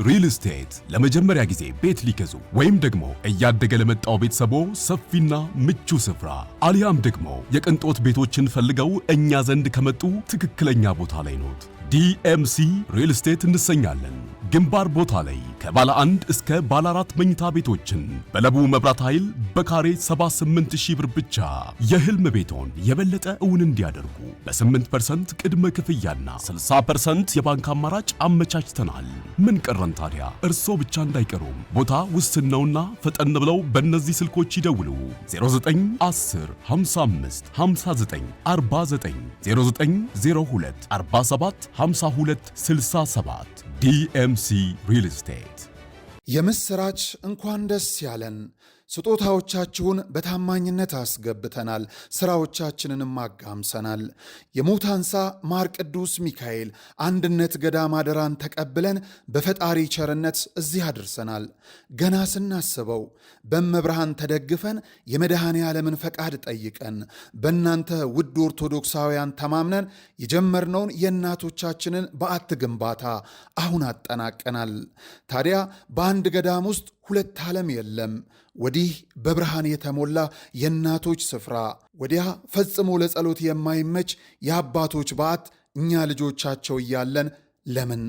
Speaker 2: ሪል ስቴት ለመጀመሪያ ጊዜ ቤት ሊገዙ ወይም ደግሞ እያደገ ለመጣው ቤተሰቦ ሰፊና ምቹ ስፍራ አሊያም ደግሞ የቅንጦት ቤቶችን ፈልገው እኛ ዘንድ ከመጡ ትክክለኛ ቦታ ላይ ኖት። ዲኤምሲ ሪል ስቴት እንሰኛለን። ግንባር ቦታ ላይ ከባለ 1 እስከ ባለ 4 መኝታ ቤቶችን በለቡ መብራት ኃይል በካሬ 78,000 ብር ብቻ የህልም ቤቶን የበለጠ እውን እንዲያደርጉ በ8% ቅድመ ክፍያና 60% የባንክ አማራጭ አመቻችተናል። ምን ቀረን ታዲያ? እርሶ ብቻ እንዳይቀሩም ቦታ ውስን ነውና ፈጠን ብለው በእነዚህ ስልኮች ይደውሉ። 0910 55 59 49 0902 47 52 67 ዲኤምሲ ሪል ስቴት።
Speaker 3: የምስራች! እንኳን ደስ ያለን። ስጦታዎቻችሁን በታማኝነት አስገብተናል፣ ስራዎቻችንንም አጋምሰናል። የሙታንሳ ማር ቅዱስ ሚካኤል አንድነት ገዳም አደራን ተቀብለን በፈጣሪ ቸርነት እዚህ አድርሰናል። ገና ስናስበው በመብርሃን ተደግፈን የመድኃኔ ዓለምን ፈቃድ ጠይቀን በእናንተ ውድ ኦርቶዶክሳውያን ተማምነን የጀመርነውን የእናቶቻችንን በዓት ግንባታ አሁን አጠናቀናል። ታዲያ በአንድ ገዳም ውስጥ ሁለት ዓለም የለም። ወዲህ በብርሃን የተሞላ የእናቶች ስፍራ፣ ወዲያ ፈጽሞ ለጸሎት የማይመች የአባቶች በዓት። እኛ ልጆቻቸው እያለን ለምን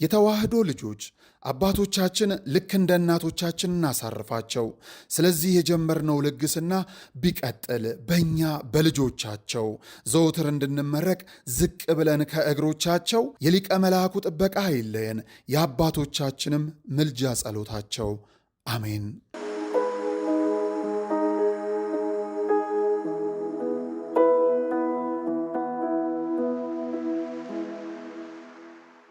Speaker 3: የተዋህዶ ልጆች አባቶቻችን ልክ እንደ እናቶቻችን እናሳርፋቸው። ስለዚህ የጀመርነው ልግስና ቢቀጥል በእኛ በልጆቻቸው ዘውትር እንድንመረቅ ዝቅ ብለን ከእግሮቻቸው የሊቀ መልአኩ ጥበቃ አይለየን፣ የአባቶቻችንም ምልጃ ጸሎታቸው። አሜን።